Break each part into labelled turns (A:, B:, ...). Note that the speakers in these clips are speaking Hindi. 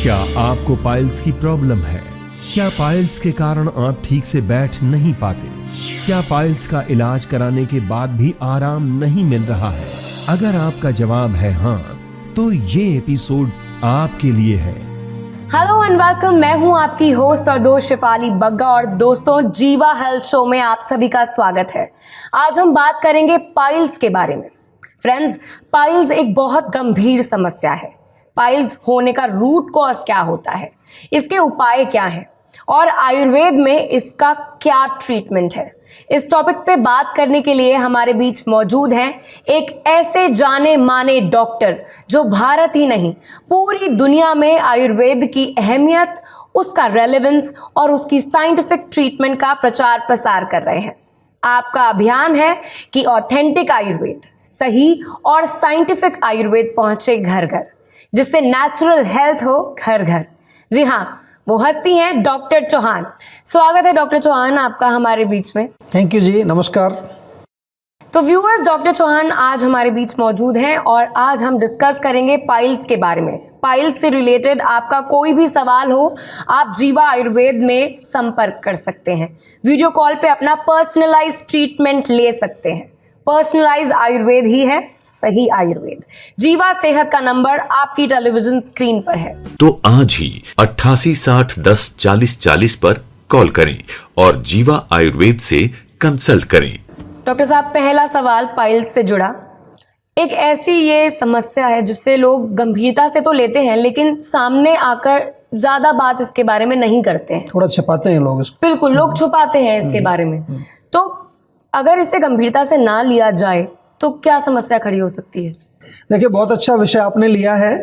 A: क्या आपको पाइल्स की प्रॉब्लम है? क्या पाइल्स के कारण आप ठीक से बैठ नहीं पाते? क्या पाइल्स का इलाज कराने के बाद भी आराम नहीं मिल रहा है? अगर आपका जवाब है हाँ, तो ये एपिसोड आपके लिए है।
B: हेलो एंड वेलकम, मैं हूं आपकी होस्ट और दोस्त शिफाली बग्गा और दोस्तों जीवा हेल्थ शो में आप सभी का स्वागत है। आज हम बात करेंगे पाइल्स के बारे में। फ्रेंड्स, पाइल्स एक बहुत गंभीर समस्या है। पाइल्स होने का रूट कॉज क्या होता है, इसके उपाय क्या हैं और आयुर्वेद में इसका क्या ट्रीटमेंट है, इस टॉपिक पे बात करने के लिए हमारे बीच मौजूद हैं एक ऐसे जाने माने डॉक्टर जो भारत ही नहीं पूरी दुनिया में आयुर्वेद की अहमियत, उसका रेलेवेंस और उसकी साइंटिफिक ट्रीटमेंट का प्रचार प्रसार कर रहे हैं। आपका अभियान है कि ऑथेंटिक आयुर्वेद, सही और साइंटिफिक आयुर्वेद पहुंचे घर घर, जिससे नेचुरल हेल्थ हो घर घर। जी हाँ, वो हस्ती हैं डॉक्टर चौहान। स्वागत है डॉक्टर चौहान आपका हमारे बीच में।
C: थैंक यू जी, नमस्कार।
B: तो व्यूअर्स, डॉक्टर चौहान आज हमारे बीच मौजूद हैं और आज हम डिस्कस करेंगे पाइल्स के बारे में। पाइल्स से रिलेटेड आपका कोई भी सवाल हो, आप जीवा आयुर्वेद में संपर्क कर सकते हैं। वीडियो कॉल पे अपना पर्सनलाइज्ड ट्रीटमेंट ले सकते हैं। पर्सनलाइज आयुर्वेद ही है सही आयुर्वेद। जीवा सेहत का नंबर आपकी टेलीविजन स्क्रीन पर है।
D: तो आज ही 8860104040 पर कॉल करें और जीवा आयुर्वेद से कंसल्ट करें।
B: डॉक्टर साहब, पहला सवाल पाइल्स से जुड़ा। एक ऐसी ये समस्या है जिससे लोग गंभीरता से तो लेते हैं, लेकिन सामने आकर ज्यादा बात इसके बारे में नहीं करते हैं।
C: थोड़ा छुपाते हैं लोग इसको।
B: बिल्कुल, लोग छुपाते हैं इसके बारे में। तो अगर इसे गंभीरता से ना लिया जाए तो क्या समस्या खड़ी हो सकती है?
C: देखिए, बहुत अच्छा विषय आपने लिया है।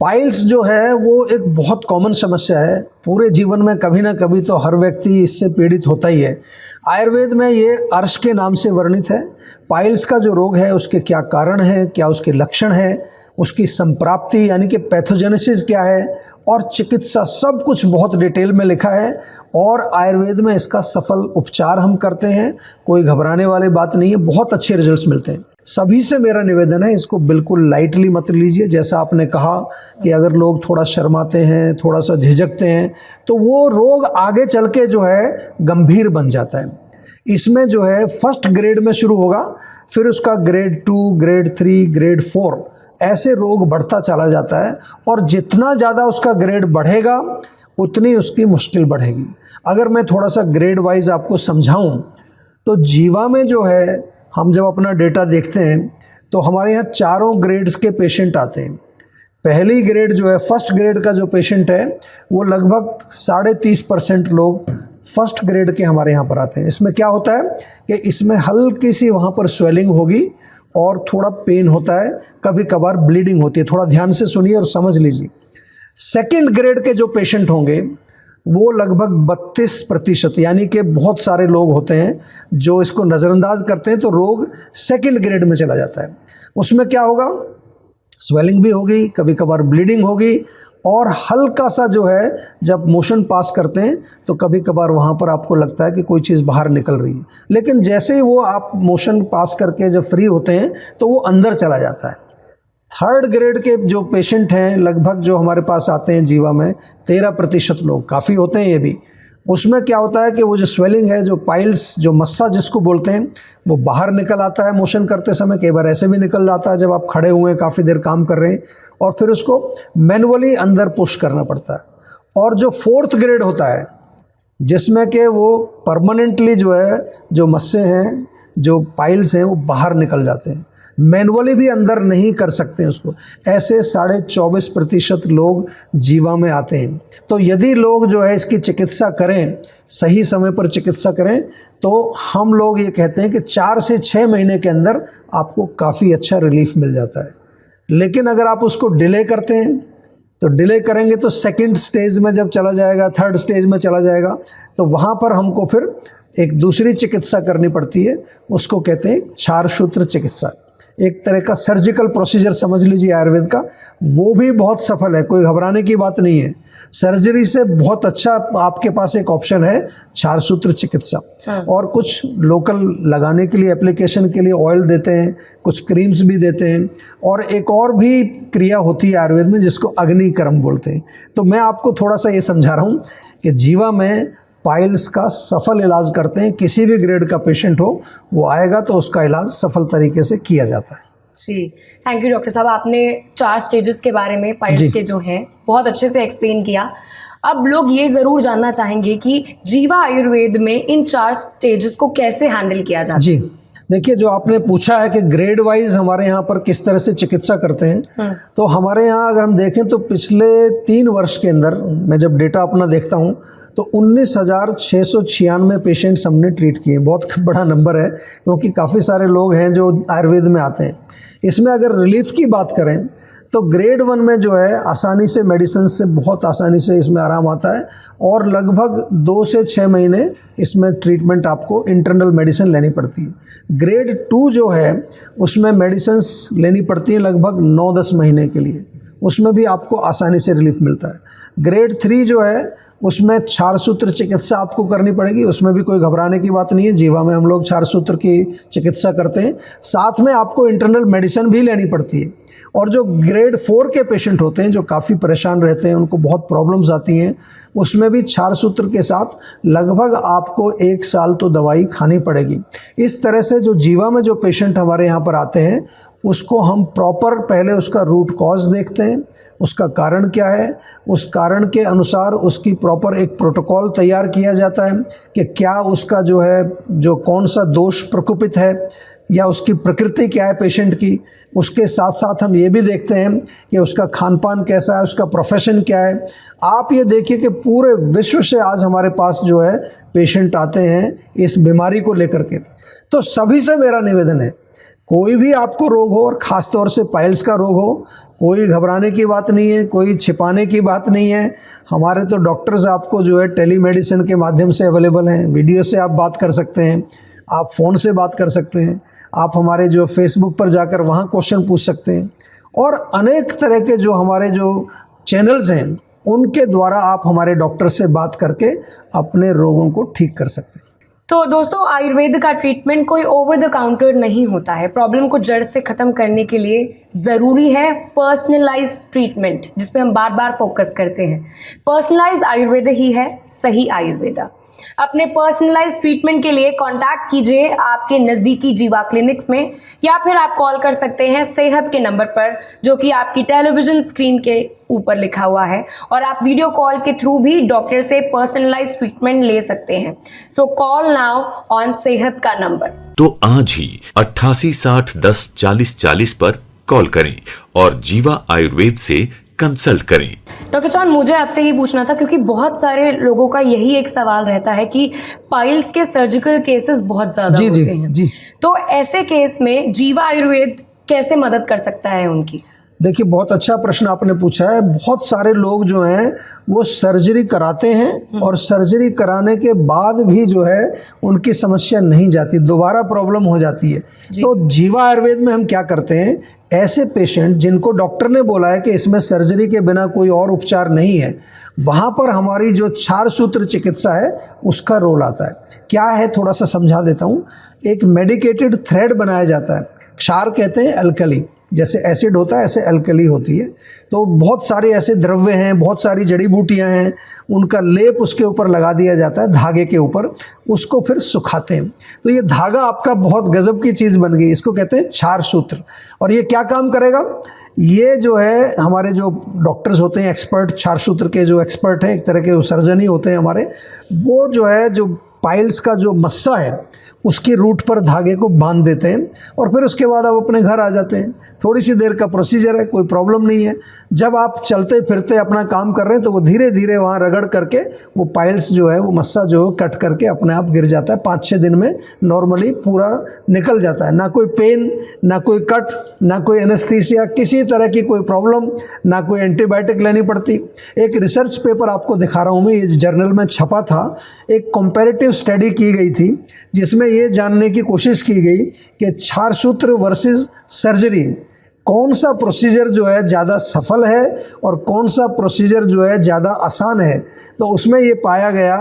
C: पाइल्स जो है वो एक बहुत कॉमन समस्या है। पूरे जीवन में कभी ना कभी तो हर व्यक्ति इससे पीड़ित होता ही है। आयुर्वेद में ये अर्श के नाम से वर्णित है। पाइल्स का जो रोग है उसके क्या कारण है, क्या उसके लक्षण है, उसकी संप्राप्ति यानी कि पैथोजेनेसिस क्या है और चिकित्सा, सब कुछ बहुत डिटेल में लिखा है और आयुर्वेद में इसका सफल उपचार हम करते हैं। कोई घबराने वाली बात नहीं है, बहुत अच्छे रिजल्ट्स मिलते हैं। सभी से मेरा निवेदन है, इसको बिल्कुल लाइटली मत लीजिए। जैसा आपने कहा कि अगर लोग थोड़ा शर्माते हैं, थोड़ा सा झिझकते हैं, तो वो रोग आगे चल के जो है गंभीर बन जाता है। इसमें जो है फर्स्ट ग्रेड में शुरू होगा, फिर उसका ग्रेड 2, ग्रेड 3, ग्रेड 4 ऐसे रोग बढ़ता चला जाता है और जितना ज़्यादा उसका ग्रेड बढ़ेगा उतनी उसकी मुश्किल बढ़ेगी। अगर मैं थोड़ा सा ग्रेड वाइज आपको समझाऊं तो जीवा में जो है हम जब अपना डेटा देखते हैं तो हमारे यहाँ चारों ग्रेड्स के पेशेंट आते हैं। पहली ग्रेड जो है, फर्स्ट ग्रेड का जो पेशेंट है, वो लगभग 30.5% लोग फर्स्ट ग्रेड के हमारे यहाँ पर आते हैं। इसमें क्या होता है कि इसमें हल्की सी वहाँ पर स्वेलिंग होगी और थोड़ा पेन होता है, कभी कभार ब्लीडिंग होती है। थोड़ा ध्यान से सुनिए और समझ लीजिए। सेकंड ग्रेड के जो पेशेंट होंगे वो लगभग 32%, यानी कि बहुत सारे लोग होते हैं जो इसको नज़रअंदाज करते हैं, तो रोग सेकंड ग्रेड में चला जाता है। उसमें क्या होगा, स्वेलिंग भी होगी, कभी कभार ब्लीडिंग होगी और हल्का सा जो है जब मोशन पास करते हैं तो कभी कभार वहाँ पर आपको लगता है कि कोई चीज़ बाहर निकल रही है, लेकिन जैसे ही वो आप मोशन पास करके जब फ्री होते हैं तो वो अंदर चला जाता है। थर्ड ग्रेड के जो पेशेंट हैं, लगभग जो हमारे पास आते हैं जीवा में 13% लोग, काफ़ी होते हैं ये भी। उसमें क्या होता है कि वो जो स्वेलिंग है, जो पाइल्स, जो मस्सा जिसको बोलते हैं, वो बाहर निकल आता है मोशन करते समय। कई बार ऐसे भी निकल जाता है जब आप खड़े हुए हैं, काफ़ी देर काम कर रहे हैं, और फिर उसको मैनुअली अंदर पुश करना पड़ता है। और जो फोर्थ ग्रेड होता है जिसमें कि वो परमानेंटली जो है, जो मस्से हैं, जो पाइल्स हैं, वो बाहर निकल जाते हैं, मैनुअली भी अंदर नहीं कर सकते उसको। ऐसे 24.5% लोग जीवा में आते हैं। तो यदि लोग जो है इसकी चिकित्सा करें, सही समय पर चिकित्सा करें, तो हम लोग ये कहते हैं कि 4 से 6 महीने के अंदर आपको काफ़ी अच्छा रिलीफ मिल जाता है। लेकिन अगर आप उसको डिले करते हैं तो डिले करेंगे तो सेकंड स्टेज में जब चला जाएगा, थर्ड स्टेज में चला जाएगा, तो वहाँ पर हमको फिर एक दूसरी चिकित्सा करनी पड़ती है। उसको कहते हैं क्षारसूत्र चिकित्सा। एक तरह का सर्जिकल प्रोसीजर समझ लीजिए आयुर्वेद का, वो भी बहुत सफल है, कोई घबराने की बात नहीं है। सर्जरी से बहुत अच्छा आपके पास एक ऑप्शन है क्षार सूत्र चिकित्सा। और कुछ लोकल लगाने के लिए, एप्लीकेशन के लिए ऑयल देते हैं, कुछ क्रीम्स भी देते हैं, और एक और भी क्रिया होती है आयुर्वेद में जिसको अग्निकर्म बोलते हैं। तो मैं आपको थोड़ा सा ये समझा रहा हूँ कि जीवा में पाइल्स का सफल इलाज करते हैं। किसी भी ग्रेड का पेशेंट हो, वो आएगा तो उसका इलाज सफल तरीके से किया जाता है।
B: जी, थैंक यू डॉक्टर साहब। आपने 4 स्टेजेस के बारे में पाइल्स के जो हैं बहुत अच्छे से एक्सप्लेन किया। अब लोग ये ज़रूर जानना चाहेंगे कि जीवा आयुर्वेद में इन 4 स्टेजेस को कैसे हैंडल किया जाता है।
C: जी, देखिए, जो आपने पूछा है कि ग्रेड वाइज हमारे यहाँ पर किस तरह से चिकित्सा करते हैं, तो हमारे यहाँ अगर हम देखें तो पिछले 3 वर्ष के अंदर मैं जब डेटा अपना देखता हूँ तो 19,696 पेशेंट्स हमने ट्रीट किए। बहुत बड़ा नंबर है, क्योंकि काफ़ी सारे लोग हैं जो आयुर्वेद में आते हैं। इसमें अगर रिलीफ की बात करें तो ग्रेड 1 में जो है आसानी से मेडिसिन से बहुत आसानी से इसमें आराम आता है, और लगभग 2 से 6 महीने इसमें ट्रीटमेंट आपको इंटरनल मेडिसिन लेनी पड़ती है। ग्रेड 2 जो है उसमें मेडिसिन्स लेनी पड़ती हैं लगभग 9-10 महीने के लिए, उसमें भी आपको आसानी से रिलीफ मिलता है। ग्रेड 3 जो है उसमें क्षार सूत्र चिकित्सा आपको करनी पड़ेगी, उसमें भी कोई घबराने की बात नहीं है। जीवा में हम लोग क्षार सूत्र की चिकित्सा करते हैं, साथ में आपको इंटरनल मेडिसिन भी लेनी पड़ती है। और जो ग्रेड 4 के पेशेंट होते हैं, जो काफ़ी परेशान रहते हैं, उनको बहुत प्रॉब्लम्स आती हैं, उसमें भी क्षार सूत्र के साथ लगभग आपको 1 साल तो दवाई खानी पड़ेगी। इस तरह से जो जीवा में जो पेशेंट हमारे यहाँ पर आते हैं, उसको हम प्रॉपर पहले उसका रूट कॉज देखते हैं, उसका कारण क्या है, उस कारण के अनुसार उसकी प्रॉपर एक प्रोटोकॉल तैयार किया जाता है कि क्या उसका जो है जो कौन सा दोष प्रकोपित है या उसकी प्रकृति क्या है पेशेंट की। उसके साथ साथ हम ये भी देखते हैं कि उसका खान पान कैसा है, उसका प्रोफेशन क्या है। आप ये देखिए कि पूरे विश्व से आज हमारे पास जो है पेशेंट आते हैं इस बीमारी को लेकर के। तो सभी से मेरा निवेदन है, कोई भी आपको रोग हो, और ख़ास तौर से पाइल्स का रोग हो, कोई घबराने की बात नहीं है, कोई छिपाने की बात नहीं है। हमारे तो डॉक्टर्स आपको जो है टेलीमेडिसिन के माध्यम से अवेलेबल हैं, वीडियो से आप बात कर सकते हैं, आप फ़ोन से बात कर सकते हैं, आप हमारे जो फेसबुक पर जाकर वहाँ क्वेश्चन पूछ सकते हैं, और अनेक तरह के जो हमारे जो चैनल्स हैं उनके द्वारा आप हमारे डॉक्टर से बात करके अपने रोगों को ठीक कर सकते हैं।
B: तो दोस्तों, आयुर्वेद का ट्रीटमेंट कोई ओवर द काउंटर नहीं होता है। प्रॉब्लम को जड़ से ख़त्म करने के लिए ज़रूरी है पर्सनलाइज ट्रीटमेंट, जिस पे हम बार बार फोकस करते हैं। पर्सनलाइज आयुर्वेद ही है सही आयुर्वेदा। अपने पर्सनलाइज ट्रीटमेंट के लिए कांटेक्ट कीजिए आपके नज़दीकी जीवा क्लिनिक्स में, या फिर आप कॉल कर सकते हैं सेहत के नंबर पर, जो कि आपकी टेलीविज़न स्क्रीन के ऊपर लिखा हुआ है, और आप वीडियो कॉल के थ्रू भी डॉक्टर से पर्सनलाइज ट्रीटमेंट ले सकते हैं। सो कॉल नाउ ऑन सेहत का नंबर।
D: तो आज ही 88 60 10 40 40 पर कॉल करें और जीवा आयुर्वेद से कंसल्ट करें।
B: डॉक्टर चौहान, मुझे आपसे ही पूछना था, क्योंकि बहुत सारे लोगों का यही एक सवाल रहता है कि पाइल्स के सर्जिकल केसेस बहुत ज़्यादा होते हैं।
C: जी।
B: तो ऐसे केस में जीवा आयुर्वेद कैसे मदद कर सकता है उनकी?
C: देखिए, बहुत अच्छा प्रश्न आपने पूछा है। बहुत सारे लोग जो हैं वो सर्जरी कराते हैं, और सर्जरी कराने के बाद भी जो है उनकी समस्या नहीं जाती, दोबारा प्रॉब्लम हो जाती है। तो जीवा आयुर्वेद में हम क्या करते हैं, ऐसे पेशेंट जिनको डॉक्टर ने बोला है कि इसमें सर्जरी के बिना कोई और उपचार नहीं है, वहाँ पर हमारी जो क्षार सूत्र चिकित्सा है उसका रोल आता है। क्या है, थोड़ा सा समझा देता हूँ। एक मेडिकेटेड थ्रेड बनाया जाता है। क्षार कहते हैं अल्कली, जैसे एसिड होता है ऐसे अल्कली होती है। तो बहुत सारे ऐसे द्रव्य हैं, बहुत सारी जड़ी बूटियां हैं, उनका लेप उसके ऊपर लगा दिया जाता है धागे के ऊपर, उसको फिर सुखाते हैं। तो ये धागा आपका बहुत गजब की चीज़ बन गई, इसको कहते हैं क्षार सूत्र। और ये क्या काम करेगा, ये जो है हमारे जो डॉक्टर्स होते हैं एक्सपर्ट, क्षार सूत्र के जो एक्सपर्ट हैं, एक तरह के सर्जन ही होते हैं हमारे, वो जो है जो पाइल्स का जो मस्सा है उसकी रूट पर धागे को बांध देते हैं, और फिर उसके बाद आप अपने घर आ जाते हैं। थोड़ी सी देर का प्रोसीजर है, कोई प्रॉब्लम नहीं है। जब आप चलते फिरते अपना काम कर रहे हैं तो वो धीरे धीरे वहाँ रगड़ करके वो पाइल्स जो है, वो मस्सा जो है कट करके अपने आप गिर जाता है। 5-6 दिन में नॉर्मली पूरा निकल जाता है। ना कोई पेन, ना कोई कट, ना कोई एनेस्थीसिया, किसी तरह की कोई प्रॉब्लम, ना कोई एंटीबायोटिक लेनी पड़ती। एक रिसर्च पेपर आपको दिखा रहा हूँ मैं, ये जर्नल में छपा था। एक कंपैरेटिव स्टडी की गई थी जिसमें ये जानने की कोशिश की गई कि क्षारसूत्र वर्सेस सर्जरी, कौन सा प्रोसीजर जो है ज़्यादा सफल है और कौन सा प्रोसीजर जो है ज़्यादा आसान है। तो उसमें ये पाया गया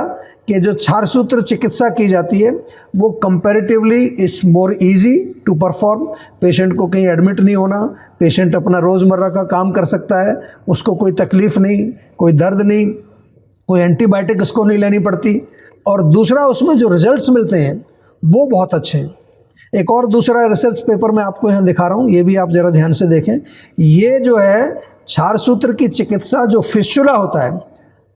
C: कि जो क्षारसूत्र चिकित्सा की जाती है वो comparatively it's more easy to perform. Patient को कहीं एडमिट नहीं होना, पेशेंट अपना रोज़मर्रा का काम कर सकता है, उसको कोई तकलीफ़ नहीं, कोई दर्द नहीं, कोई एंटीबायोटिक उसको नहीं लेनी पड़ती। और दूसरा उसमें जो रिजल्ट्स मिलते हैं वो बहुत अच्छे हैं। एक और दूसरा रिसर्च पेपर मैं आपको यहाँ दिखा रहा हूँ, ये भी आप ज़रा ध्यान से देखें। ये जो है क्षारसूत्र की चिकित्सा जो फिस्चुला होता है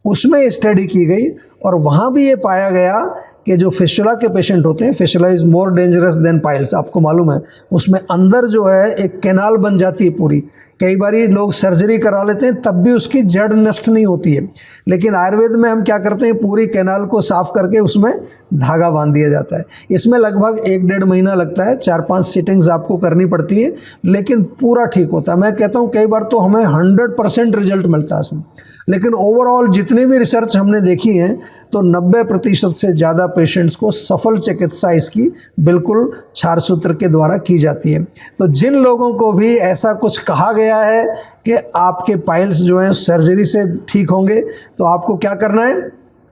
C: उसमें स्टडी की गई और वहाँ भी ये पाया गया कि जो फिस्चुला के पेशेंट होते हैं, fistula is more dangerous than piles, आपको मालूम है, उसमें अंदर जो है एक कैनाल बन जाती है पूरी। कई बार लोग सर्जरी करा लेते हैं तब भी उसकी जड़ नष्ट नहीं होती है, लेकिन आयुर्वेद में हम क्या करते हैं, पूरी कैनाल को साफ करके उसमें धागा बांध दिया जाता है। इसमें लगभग 1-1.5 महीना लगता है, 4-5 सिटिंग्स आपको करनी पड़ती है, लेकिन पूरा ठीक होता है। मैं कहता हूँ कई बार तो हमें 100% रिजल्ट मिलता है इसमें। लेकिन ओवरऑल जितनी भी रिसर्च हमने देखी है तो 90% से ज़्यादा पेशेंट्स को सफल चिकित्सा इसकी बिल्कुल क्षारसूत्र के द्वारा की जाती है। तो जिन लोगों को भी ऐसा कुछ कहा गया है कि आपके पाइल्स जो हैं सर्जरी से ठीक होंगे, तो आपको क्या करना है,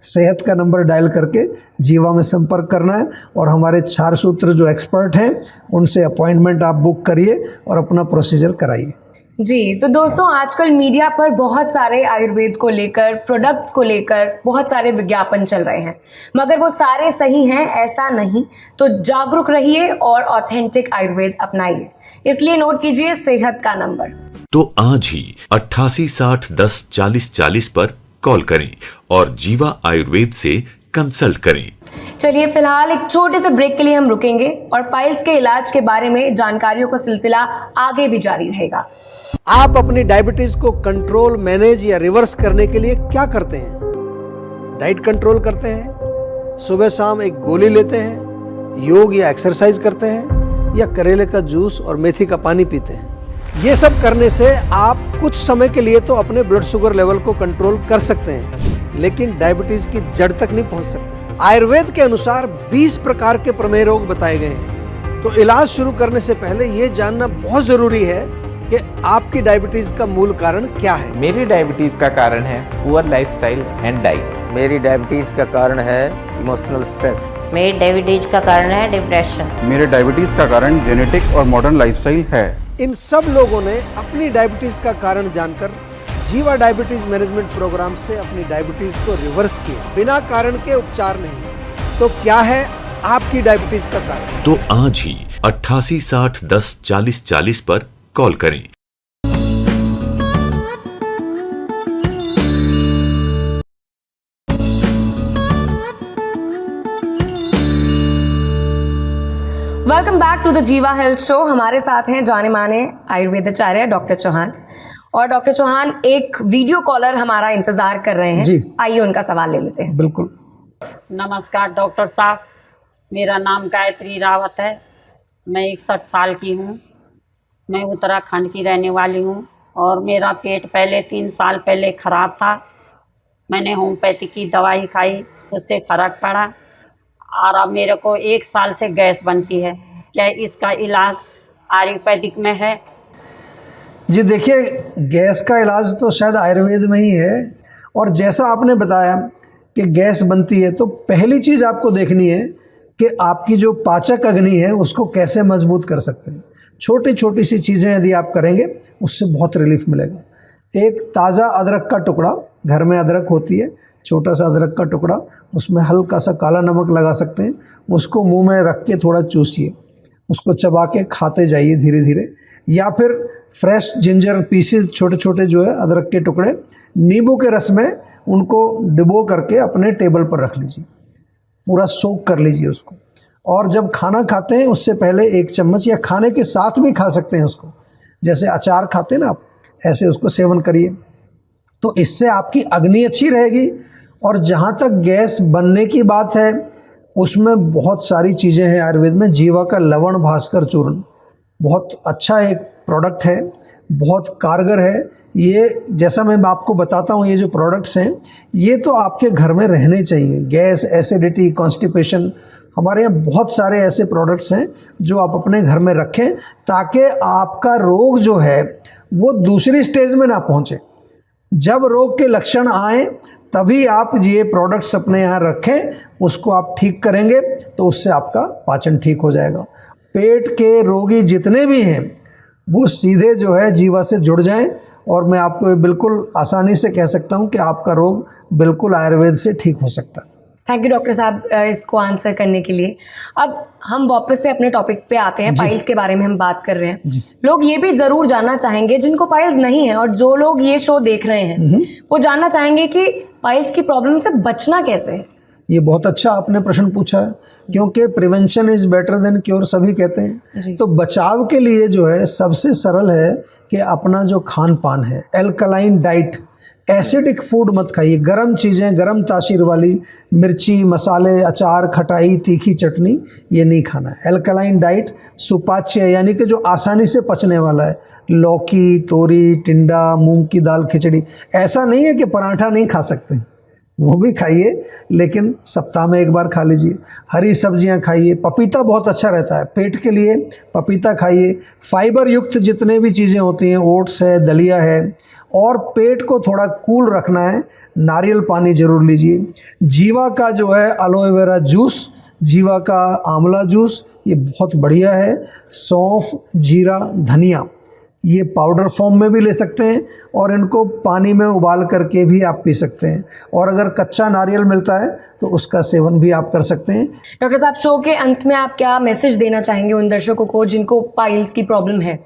C: सेहत का नंबर डायल करके जीवा में संपर्क करना है और हमारे क्षारसूत्र जो एक्सपर्ट हैं उनसे अपॉइंटमेंट आप बुक करिए और अपना प्रोसीजर कराइए।
B: जी, तो दोस्तों आजकल मीडिया पर बहुत सारे आयुर्वेद को लेकर, प्रोडक्ट्स को लेकर बहुत सारे विज्ञापन चल रहे हैं, मगर वो सारे सही हैं ऐसा नहीं। तो जागरूक रहिए और ऑथेंटिक आयुर्वेद अपनाइए। इसलिए नोट कीजिए सेहत का नंबर।
D: तो आज ही 88 60 10 40 40 पर कॉल करें और जीवा आयुर्वेद से कंसल्ट करें।
B: चलिए फिलहाल एक छोटे से ब्रेक के लिए हम रुकेंगे और पाइल्स के इलाज के बारे में जानकारियों का सिलसिला आगे भी जारी रहेगा।
C: आप अपनी डायबिटीज को कंट्रोल, मैनेज या रिवर्स करने के लिए क्या करते हैं? डाइट कंट्रोल करते हैं, सुबह शाम एक गोली लेते हैं, योग या एक्सरसाइज करते हैं, या करेले का जूस और मेथी का पानी पीते हैं? ये सब करने से आप कुछ समय के लिए तो अपने ब्लड शुगर लेवल को कंट्रोल कर सकते हैं, लेकिन डायबिटीज की जड़ तक नहीं पहुंच सकते। आयुर्वेद के अनुसार 20 प्रकार के प्रमेय रोग बताए गए हैं। तो इलाज शुरू करने से पहले ये जानना बहुत जरूरी है कि आपकी डायबिटीज का मूल कारण क्या है।
E: मेरी डायबिटीज का कारण है पुअर लाइफस्टाइल एंड डाइट।
F: मेरी डायबिटीज का कारण है इमोशनल स्ट्रेस।
G: मेरी डायबिटीज का कारण है डिप्रेशन।
H: मेरे डायबिटीज का कारण जेनेटिक और मॉडर्न लाइफस्टाइल है।
C: इन सब लोगों ने अपनी डायबिटीज का कारण जानकर जीवा डायबिटीज मैनेजमेंट प्रोग्राम से अपनी डायबिटीज को रिवर्स किया, बिना कारण के उपचार नहीं। तो क्या है आपकी डायबिटीज का कारण?
D: तो आज ही 88 60 10 40 40 पर कॉल करें।
B: वेलकम बैक टू द जीवा हेल्थ शो। हमारे साथ हैं जाने माने आयुर्वेदाचार्य डॉक्टर चौहान। और डॉक्टर चौहान, एक वीडियो कॉलर हमारा इंतजार कर रहे हैं
C: जी।
B: आइए उनका सवाल ले लेते हैं।
C: बिल्कुल।
I: नमस्कार डॉक्टर साहब, मेरा नाम गायत्री रावत है। मैं 61 साल की हूँ। मैं उत्तराखंड की रहने वाली हूँ और मेरा पेट पहले 3 साल पहले ख़राब था। मैंने होम्योपैथी की दवाई खाई, उससे फ़र्क पड़ा और अब मेरे को 1 साल से गैस बनती है। क्या इसका इलाज आयुर्वेदिक में है?
C: जी देखिए, गैस का इलाज तो शायद आयुर्वेद में ही है। और जैसा आपने बताया कि गैस बनती है, तो पहली चीज़ आपको देखनी है कि आपकी जो पाचक अग्नि है उसको कैसे मजबूत कर सकते हैं। छोटी छोटी सी चीज़ें यदि आप करेंगे उससे बहुत रिलीफ मिलेगा। एक ताज़ा अदरक का टुकड़ा, घर में अदरक होती है, छोटा सा अदरक का टुकड़ा, उसमें हल्का सा काला नमक लगा सकते हैं, उसको मुंह में रख के थोड़ा चूसिए, उसको चबा के खाते जाइए धीरे धीरे। या फिर फ्रेश जिंजर पीसेस, छोटे छोटे जो है अदरक के टुकड़े, नींबू के रस में उनको डिबो करके अपने टेबल पर रख लीजिए, पूरा सोक कर लीजिए उसको। और जब खाना खाते हैं उससे पहले 1 चम्मच, या खाने के साथ भी खा सकते हैं उसको, जैसे अचार खाते हैं ना आप, ऐसे उसको सेवन करिए। तो इससे आपकी अग्नि अच्छी रहेगी। और जहाँ तक गैस बनने की बात है, उसमें बहुत सारी चीज़ें हैं आयुर्वेद में। जीवा का लवण भास्कर चूर्ण बहुत अच्छा एक प्रोडक्ट है, बहुत कारगर है। ये जैसा मैं आपको बताता हूँ, ये जो प्रोडक्ट्स हैं ये तो आपके घर में रहने चाहिए। गैस, एसिडिटी, कॉन्स्टिपेशन हमारे यहाँ बहुत सारे ऐसे प्रोडक्ट्स हैं जो आप अपने घर में रखें ताकि आपका रोग जो है वो दूसरी स्टेज में ना पहुँचे। जब रोग के लक्षण आए तभी आप ये प्रोडक्ट्स अपने यहाँ रखें, उसको आप ठीक करेंगे तो उससे आपका पाचन ठीक हो जाएगा। पेट के रोगी जितने भी हैं वो सीधे जो है जीवा से जुड़ जाएं और मैं आपको बिल्कुल आसानी से कह सकता हूँ कि आपका रोग बिल्कुल आयुर्वेद से ठीक हो सकता है।
B: थैंक यू डॉक्टर साहब इसको आंसर करने के लिए। अब हम वापस से अपने टॉपिक पे आते हैं, पाइल्स के बारे में हम बात कर रहे हैं। लोग ये भी ज़रूर जानना चाहेंगे जिनको पाइल्स नहीं है, और जो लोग ये शो देख रहे हैं वो जानना चाहेंगे कि पाइल्स की प्रॉब्लम से बचना कैसे है।
C: ये बहुत अच्छा आपने प्रश्न पूछा है, क्योंकि prevention is better than cure सभी कहते हैं। तो बचाव के लिए जो है सबसे सरल है कि अपना जो खान पान है, एल्कलाइन डाइट, एसिडिक फूड मत खाइए। गर्म चीज़ें, गर्म तासीर वाली मिर्ची, मसाले, अचार, खटाई, तीखी चटनी, ये नहीं खाना है। एल्कलाइन डाइट, सुपाच्य यानी कि जो आसानी से पचने वाला है, लौकी, तोरी, टिंडा, मूंग की दाल, खिचड़ी। ऐसा नहीं है कि पराठा नहीं खा सकते, वो भी खाइए, लेकिन सप्ताह में एक बार खा लीजिए। हरी सब्जियां खाइए। पपीता बहुत अच्छा रहता है पेट के लिए, पपीता खाइए। फाइबर युक्त जितने भी चीज़ें होती हैं, ओट्स है, दलिया है। और पेट को थोड़ा कूल रखना है, नारियल पानी ज़रूर लीजिए। जीवा का जो है एलोवेरा जूस, जीवा का आंवला जूस, ये बहुत बढ़िया है। सौंफ, जीरा, धनिया, ये पाउडर फॉर्म में भी ले सकते हैं और इनको पानी में उबाल करके भी आप पी सकते हैं। और अगर कच्चा नारियल मिलता है तो उसका सेवन भी आप कर सकते हैं।
B: डॉक्टर साहब, शो के अंत में आप क्या मैसेज देना चाहेंगे उन दर्शकों को जिनको पाइल्स की प्रॉब्लम है?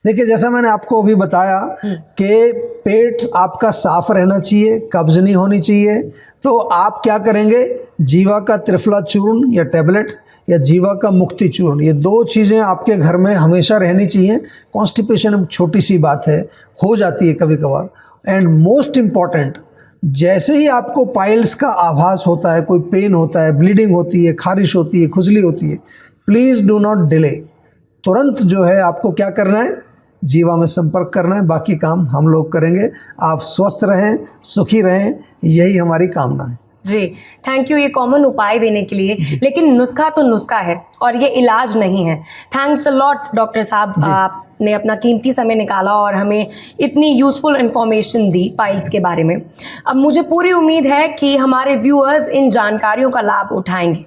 C: देखिए, जैसा मैंने आपको अभी बताया कि पेट आपका साफ रहना चाहिए, कब्ज नहीं होनी चाहिए, तो आप क्या करेंगे, जीवा का त्रिफला चूर्ण या टैबलेट या जीवा का मुक्ति चूर्ण, ये 2 चीज़ें आपके घर में हमेशा रहनी चाहिए। कॉन्स्टिपेशन छोटी सी बात है, हो जाती है कभी कभार। एंड मोस्ट इम्पॉर्टेंट, जैसे ही आपको पाइल्स का आभास होता है, कोई पेन होता है, ब्लीडिंग होती है, खारिश होती है, खुजली होती है, प्लीज़ डू नॉट डिले। तुरंत जो है आपको क्या करना है, जीवा में संपर्क करना है। बाकी काम हम लोग करेंगे। आप स्वस्थ रहें, सुखी रहें, यही हमारी कामना है।
B: जी, थैंक यू ये कॉमन उपाय देने के लिए। लेकिन नुस्खा तो नुस्खा है और ये इलाज नहीं है। थैंक्स अ लॉट डॉक्टर साहब, आपने अपना कीमती समय निकाला और हमें इतनी यूज़फुल इन्फॉर्मेशन दी पाइल्स के बारे में। अब मुझे पूरी उम्मीद है कि हमारे व्यूअर्स इन जानकारियों का लाभ उठाएंगे।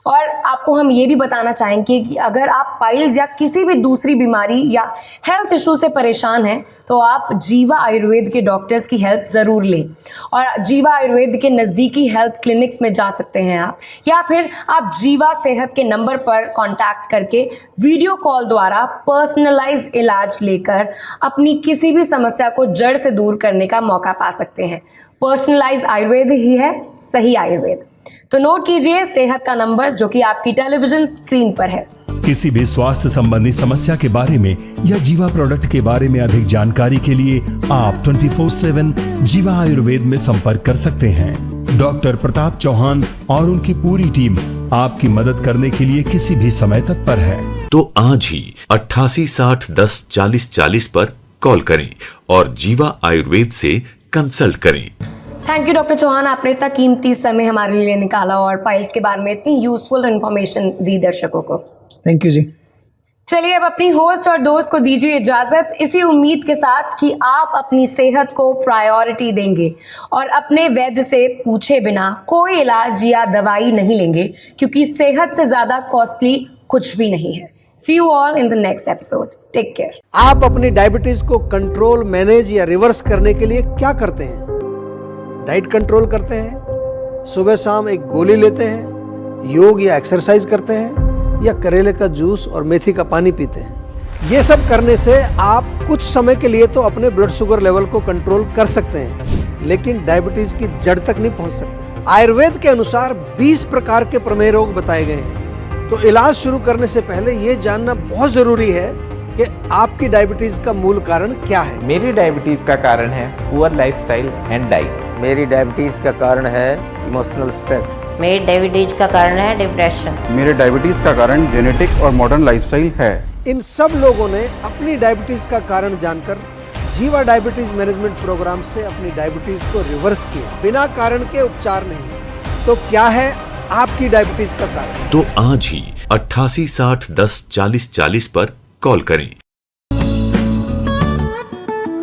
B: और आपको हम ये भी बताना चाहेंगे कि अगर आप पाइल्स या किसी भी दूसरी बीमारी या हेल्थ इशू से परेशान हैं तो आप जीवा आयुर्वेद के डॉक्टर्स की हेल्प ज़रूर लें। और जीवा आयुर्वेद के नज़दीकी हेल्थ क्लिनिक्स में जा सकते हैं आप, या फिर आप जीवा सेहत के नंबर पर कांटेक्ट करके वीडियो कॉल द्वारा पर्सनलाइज इलाज लेकर अपनी किसी भी समस्या को जड़ से दूर करने का मौका पा सकते हैं। पर्सनलाइज आयुर्वेद ही है सही आयुर्वेद। तो नोट कीजिए सेहत का नंबर जो कि आपकी टेलीविजन स्क्रीन पर है।
A: किसी भी स्वास्थ्य संबंधी समस्या के बारे में या जीवा प्रोडक्ट के बारे में अधिक जानकारी के लिए आप 24/7 जीवा आयुर्वेद में संपर्क कर सकते हैं। डॉक्टर प्रताप चौहान और उनकी पूरी टीम आपकी मदद करने के लिए किसी भी समय तत्पर है।
D: तो आज ही 88 60 10 40 40 पर कॉल करें और जीवा आयुर्वेद से कंसल्ट करें।
B: थैंक यू डॉक्टर चौहान, आपने इतना कीमती समय हमारे लिए निकाला और पाइल्स के बारे में इतनी यूजफुल इन्फॉर्मेशन दी दर्शकों को।
C: थैंक यू जी।
B: चलिए अब अपनी होस्ट और दोस्त को दीजिए इजाजत, इसी उम्मीद के साथ कि आप अपनी सेहत को प्रायोरिटी देंगे और अपने वैद्य से पूछे बिना कोई इलाज या दवाई नहीं लेंगे, क्योंकि सेहत से ज्यादा कॉस्टली कुछ भी नहीं है। See you all in the next episode. Take care.
C: आप अपनी डायबिटीज को कंट्रोल, मैनेज या रिवर्स करने के लिए क्या करते हैं? डाइट कंट्रोल करते हैं, सुबह शाम एक गोली लेते हैं, योग या एक्सरसाइज करते हैं, या करेले का जूस और मेथी का पानी पीते हैं। ये सब करने से आप कुछ समय के लिए तो अपने ब्लड शुगर लेवल को कंट्रोल कर सकते हैं, लेकिन डायबिटीज की जड़ तक नहीं पहुंच सकते। आयुर्वेद के अनुसार 20 प्रकार के प्रमेय रोग बताए गए हैं। तो इलाज शुरू करने से पहले ये जानना बहुत जरूरी है कि आपकी डायबिटीज का मूल कारण क्या है।
E: मेरी डायबिटीज का कारण है पुअर लाइफस्टाइल एंड डाइट।
F: मेरी डायबिटीज़ का कारण है इमोशनल स्ट्रेस।
G: मेरी डायबिटीज का कारण है डिप्रेशन।
H: मेरे डायबिटीज़ का कारण जेनेटिक और मॉडर्न लाइफस्टाइल है।
C: इन सब लोगों ने अपनी डायबिटीज का कारण जानकर जीवा डायबिटीज मैनेजमेंट प्रोग्राम से अपनी डायबिटीज को रिवर्स किया, बिना कारण के उपचार नहीं। तो क्या है
J: आपकी डायबिटीज का कारण।
D: तो आज ही 88 60 10 40 40 पर कॉल करें।